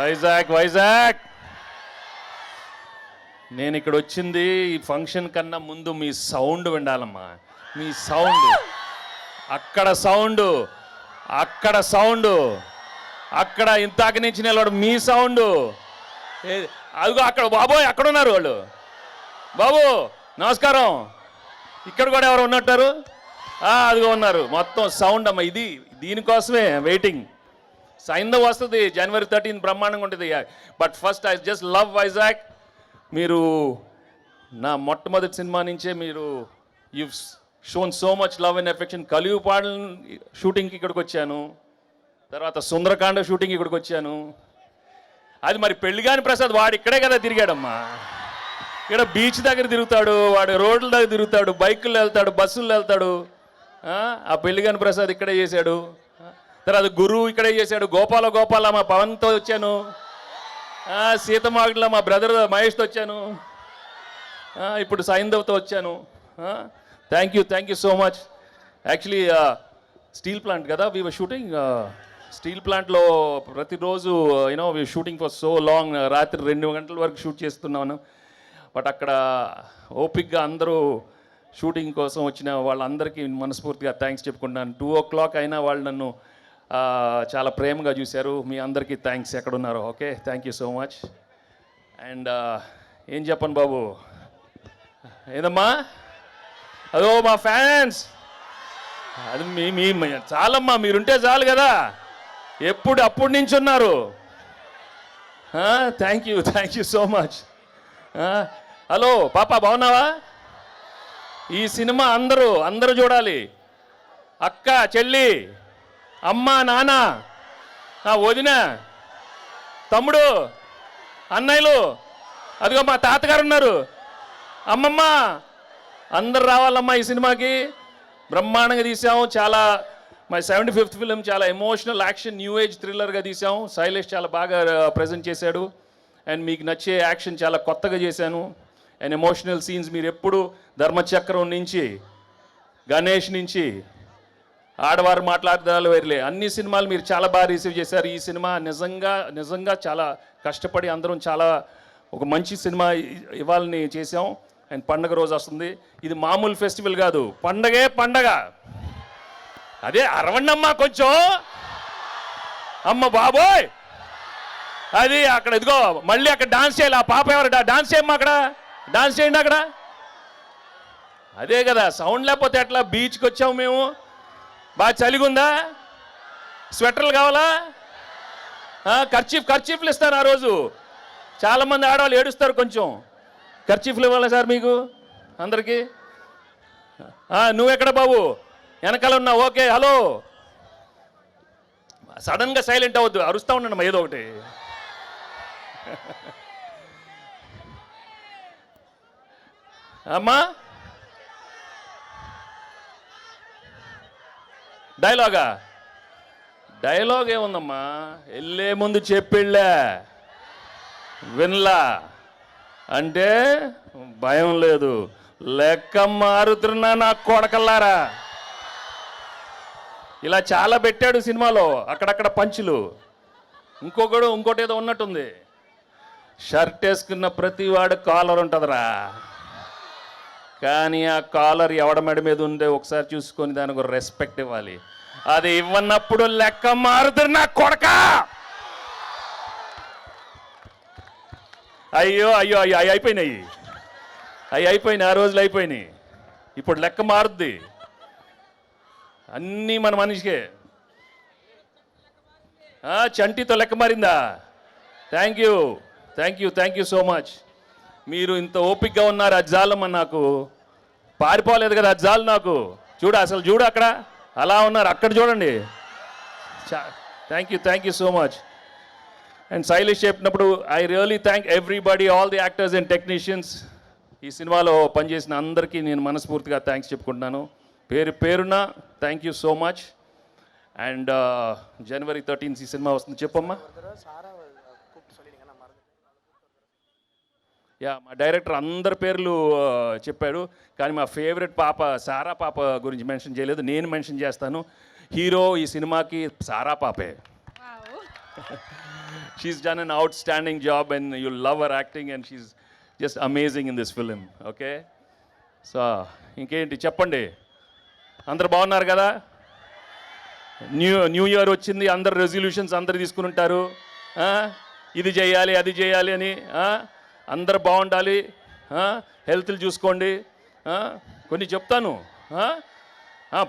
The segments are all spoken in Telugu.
వైజాగ్ వైజాగ్ నేను ఇక్కడ వచ్చింది ఈ ఫంక్షన్ కన్నా ముందు మీ సౌండ్ వినాలమ్మా. మీ సౌండ్, అక్కడ సౌండ్, అక్కడ సౌండ్, అక్కడ ఇంతాక నుంచి నిలబడు మీ సౌండ్. అదిగో అక్కడ బాబోయ్ అక్కడ ఉన్నారు వాళ్ళు. బాబు నమస్కారం. ఇక్కడ కూడా ఎవరు ఉన్నట్టారు? అదిగో ఉన్నారు. మొత్తం సౌండ్ అమ్మ. ఇది దీనికోసమే వెయిటింగ్. సైంధవ్ వస్తుంది January 13 బ్రహ్మాండంగా ఉంటుంది. But first I just love Vizag. మీరు నా మొట్టమొదటి సినిమా నుంచే మీరు you shown so much love and affection. కలియుపాడు షూటింగ్కి ఇక్కడికి వచ్చాను, తర్వాత సుందరకాండ షూటింగ్ ఇక్కడికి వచ్చాను. అది మరి పెళ్లిగాని ప్రసాద్ వాడు ఇక్కడే కదా తిరిగాడమ్మా. ఇక్కడ బీచ్ దగ్గర తిరుగుతాడు, వాడు రోడ్ల దగ్గర తిరుగుతాడు, బైకుల్లో వెళ్తాడు, బస్సుల్లో వెళ్తాడు. ఆ పెళ్లిగాని ప్రసాద్ ఇక్కడే చేశాడు. తర్వాత గురువు ఇక్కడే చేశాడు. గోపాల మా పవన్తో వచ్చాను. సీతమాగడిలో మా బ్రదర్ మహేష్తో వచ్చాను. ఇప్పుడు సైంధవ్తో వచ్చాను. Thank you so much. Actually steel plant కదా వీ వర్ షూటింగ్. స్టీల్ ప్లాంట్లో ప్రతిరోజు you know we shooting for so long. రాత్రి 2 గంటల వరకు షూట్ చేస్తున్నాను. బట్ అక్కడ ఓపిక్గా అందరూ షూటింగ్ కోసం వచ్చిన వాళ్ళందరికీ మనస్ఫూర్తిగా థ్యాంక్స్ చెప్పుకుంటున్నాను. 2 o'clock అయినా వాళ్ళు నన్ను చాలా ప్రేమగా చూశారు. మీ అందరికీ థ్యాంక్స్ ఎక్కడున్నారో. Okay, thank you so much. And ఏం చెప్పను బాబు, ఏదమ్మా అదో మా ఫ్యాన్స్, అది మీ చాలమ్మా, మీరుంటే చాలు కదా. అప్పటి నుంచి ఉన్నారు. Thank you so much. Hello పాప బాగున్నావా? ఈ సినిమా అందరూ చూడాలి. అక్క, చెల్లి, అమ్మ, నాన్న, వదిన, తమ్ముడు, అన్నయ్యలు, అదిగో మా తాతగారు ఉన్నారు, అమ్మమ్మ, అందరు రావాలమ్మా ఈ సినిమాకి. బ్రహ్మాండంగా తీసాము. చాలా మా 75th ఫిలిం, చాలా ఎమోషనల్ యాక్షన్ న్యూ ఏజ్ థ్రిల్లర్గా తీసాము. శైలేష్ చాలా బాగా ప్రజెంట్ చేశాడు. అండ్ మీకు నచ్చే యాక్షన్ చాలా కొత్తగా చేశాను. అండ్ ఎమోషనల్ సీన్స్ మీరు ఎప్పుడు ధర్మచక్రం నుంచి, గణేష్ నుంచి, ఆడవారు మాట్లాడదాలు వేర్లే, అన్ని సినిమాలు మీరు చాలా బాగా రిసీవ్ చేశారు. ఈ సినిమా నిజంగా చాలా కష్టపడి అందరం చాలా ఒక మంచి సినిమా ఇవ్వాలని చేసాం. అండ్ పండగ రోజు వస్తుంది. ఇది మామూలు ఫెస్టివల్ కాదు, పండగ. అదే అరవండమ్మా కొంచెం. అమ్మ బాబోయ్, అది అక్కడ ఇదిగో మళ్ళీ అక్కడ డాన్స్ చేయాలి. ఆ పాప ఎవరు డాన్స్ చేయమ్మా, అక్కడ డాన్స్ చేయండి అక్కడ. అదే కదా సౌండ్ లేకపోతే ఎట్లా? బీచ్కి వచ్చాము మేము, బాగా చలిగుందా? స్వెటర్లు కావాలా? ఖర్చీఫ్లు ఇస్తారు ఆ రోజు. చాలామంది ఆడవాళ్ళు ఏడుస్తారు. కొంచెం ఖర్చీఫ్లు ఇవ్వాలా సార్ మీకు అందరికీ? నువ్వెక్కడ బాబు? వెనకాల ఉన్నావు. Okay, hello. సడన్గా సైలెంట్ అవ్వద్దు, అరుస్తూ ఉండండి ఏదో ఒకటి. అమ్మా డైలాగ్ ఏముందమ్మా? వెళ్ళే ముందు చెప్పిళ్ళా, వినలా అంటే భయం లేదు. లెక్క మారుతున్నా నా కొడకల్లారా. ఇలా చాలా పెట్టాడు సినిమాలో, అక్కడక్కడ పంచులు. ఇంకోటి ఏదో ఉన్నట్టుంది. షర్ట్ వేసుకున్న ప్రతి వాడు కాలర్ ఉంటుందిరా, కానీ ఆ కాలర్ ఎవడ మెడ మీద ఉండే ఒకసారి చూసుకొని దానికి ఒక రెస్పెక్ట్ ఇవ్వాలి. అది ఇవ్వనప్పుడు లెక్క మారుతురు నా కొడక. అయ్యో అయిపోయినాయి. ఆ రోజులు అయిపోయినాయి. ఇప్పుడు లెక్క మారుద్ది. అన్నీ మన మనిషికే. చంటితో లెక్క మారిందా? Thank you so much. మీరు ఇంత ఓపిక్గా ఉన్నారు. అది చాలమ్మా, నాకు పారిపోలేదు కదా, అది చాలు నాకు. చూడు అక్కడ అలా ఉన్నారు, అక్కడ చూడండి. Thank you so much. And Shailesh చెప్పినప్పుడు I really thank everybody, all the actors and technicians. ఈ సినిమాలో పనిచేసిన అందరికీ నేను మనస్ఫూర్తిగా థ్యాంక్స్ చెప్పుకుంటున్నాను. పేరున thank you so much. And January 13 ఈ సినిమా వస్తుంది. చెప్పమ్మా. మా డైరెక్టర్ అందరి పేర్లు చెప్పాడు, కానీ మా ఫేవరెట్ పాప సారా పాప గురించి మెన్షన్ చేయలేదు. నేను మెన్షన్ చేస్తాను. హీరో ఈ సినిమాకి సారా పాపే. She's done an outstanding job and you'll love her acting and she's just amazing in this film. Okay? So ఇంకేంటి చెప్పండి, అందరు బాగున్నారు కదా? న్యూ ఇయర్ వచ్చింది, అందరు రెజల్యూషన్స్ అందరు తీసుకుని ఉంటారు. ఇది చేయాలి అది చేయాలి అని. అందరు బాగుండాలి, హెల్త్లు చూసుకోండి. కొన్ని చెప్తాను,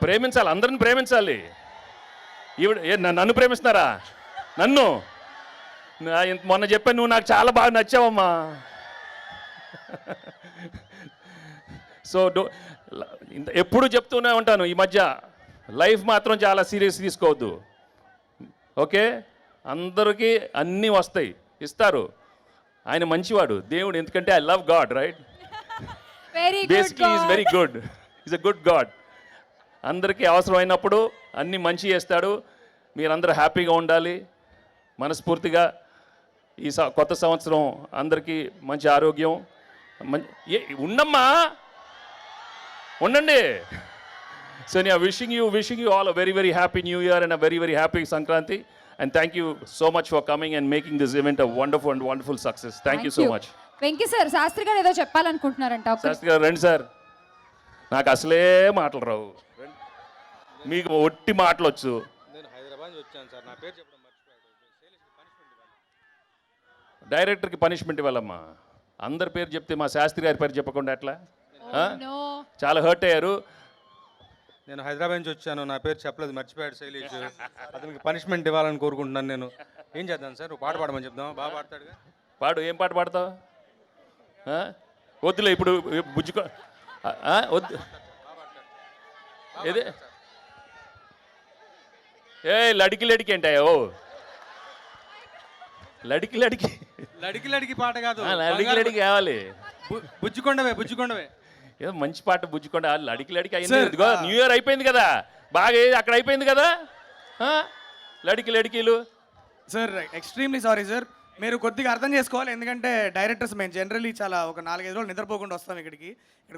ప్రేమించాలి, అందరిని ప్రేమించాలి. నన్ను ప్రేమిస్తున్నారా? నన్ను మొన్న చెప్పాను, నువ్వు నాకు చాలా బాగా నచ్చావమ్మా. సో ఎప్పుడు చెప్తూనే ఉంటాను ఈ మధ్య, లైఫ్ మాత్రం చాలా సీరియస్ తీసుకోవద్దు. ఓకే, అందరికీ అన్నీ వస్తాయి, ఇస్తారు. ఆయన మంచివాడు దేవుడు, ఎందుకంటే I love God, right? Basically is very good, is a good God. అందరికీ అవసరమైనప్పుడు అన్నీ మంచి చేస్తాడు. మీరందరూ హ్యాపీగా ఉండాలి. మనస్ఫూర్తిగా ఈ కొత్త సంవత్సరం అందరికీ మంచి ఆరోగ్యం ఉండమ్మా, ఉండండి. సో నేను wishing you all a very very happy new year and a very very happy Sankranti, and thank you so much for coming and making this event a wonderful success. Thank you so much. Venky sir, Shastri గారు ఏదో చెప్పాలనుకుంటున్నారంట. శాస్త్రి గారు రండి సార్. నాకు అసలే మాటలు రావు, మీకు ఒట్టి మాటలు వచ్చు. నేను హైదరాబాద్ నుంచి వచ్చాను సార్, నా పేరు చెప్పడం మర్చిపోయాడు. డైరెక్టర్కి పనిష్మెంట్ ఇవ్వాలమ్మా. అందరి పేరు చెప్తే మా శాస్త్రి గారి పేరు చెప్పకుండా ఎట్లా? చాలా హర్ట్ అయ్యారు. నేను హైదరాబాద్ నుంచి వచ్చాను, నా పేరు చెప్పలేదు, మర్చిపోయాడు శైలేష్. అతనికి పనిష్మెంట్ ఇవ్వాలని కోరుకుంటున్నాను. నేను ఏం చేద్దాను సార్? పాట పాడమని చెప్దాం, బాగా పాడతాడుగా. పాడు, ఏం పాట పాడతావు? వద్దులే ఇప్పుడు, బుజ్జుకో వద్దు. ఏదే లడికి ఏంటాయో? లడికి పాట కాదు, లడికి కావాలి. బుజ్జికొండవే ఏదో మంచి పాట, బుజ్జికొండ. లడికి అయింది. న్యూ ఇయర్ అయిపోయింది కదా, బాగా అక్కడ అయిపోయింది కదా. లడికీలు సార్, ఎక్స్ట్రీమ్లీ సారీ సార్. మీరు కొద్దిగా అర్థం చేసుకోవాలి, ఎందుకంటే డైరెక్టర్స్ మేము జనరల్లీ చాలా ఒక 4-5 రోజులు నిద్రపోకుండా వస్తాం ఇక్కడికి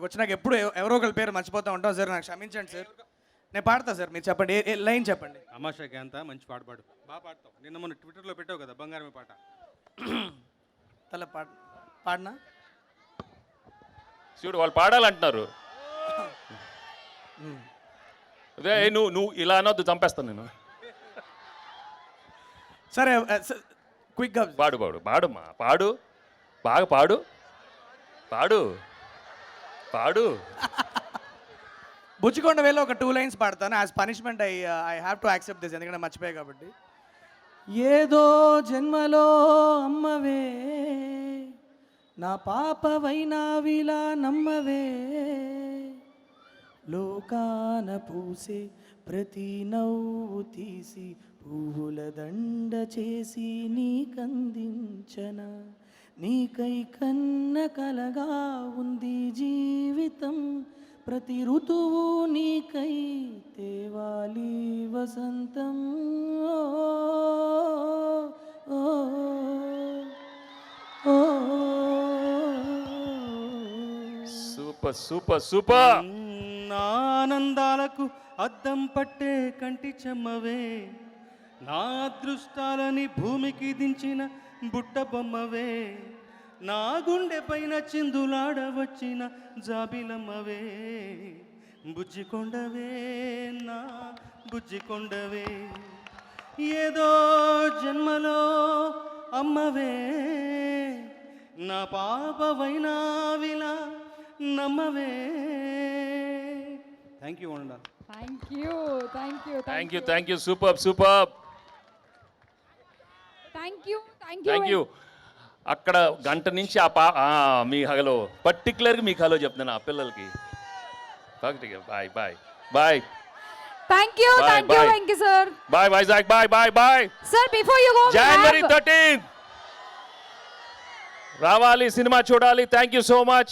వచ్చినాక ఎప్పుడు ఎవరో ఒకరి పేరు మర్చిపోతూ ఉంటాం సార్. నాకు క్షమించండి సార్. నేను పాడతా సార్, మీరు చెప్పండి, ఏ లైన్ చెప్పండి. అమాషాకి అంతా మంచి పాట పాడు, బాగా పాడతావు. నిన్న మొన్న ట్విట్టర్లో పెట్టావు కదా బంగారమే పాట. తల పాడినా చూడు, వాళ్ళు పాడాలంటున్నారు. అదే నువ్వు ఇలా అనొద్దు, చంపేస్తాను నేను. సరే, క్విక్గా పాడుమా, పాడు, బాగా పాడు. బుచ్చికొండ వేలో ఒక 2 లైన్స్ పాడతాను. As punishment I have to accept this, ఎందుకంటే మర్చిపోయా కాబట్టి. ఏదో జన్మలో అమ్మవే, నా పాపవైనావిలా నమ్మవే, లోకాన పూసే ప్రతి నవ్వు తీసి పువ్వుల దండ చేసి నీకందించన, నీకై కన్న కలగా ఉంది జీవితం, ప్రతి ఋతువు నీకై తేవాలి వసంతం. సూపర్. నా ఆనందాలకు అద్దం పట్టే కంటి చెమ్మవే, నా అదృష్టాలని భూమికి దించిన బుట్ట బొమ్మవే, నా గుండె పైన చిందులాడవచ్చిన జాబిలమ్మవే, బుజ్జికొండవే, నా బుజ్జికొండవే, ఏదో జన్మలో అమ్మవే, నా పాపవైనావిలా నమ్మవే. థ్యాంక్ యూ వండా. Thank you super. Thank you. అక్కడ గంట నుంచి మీ హలో, పర్టికులర్గా మీకు హలో చెప్తాను ఆ పిల్లలకి. Bye. Thank you, Venky sir. Bye, Vizag. Bye. Sir, before you go, January 13th. రావాలి, సినిమా చూడాలి. Thank you so much.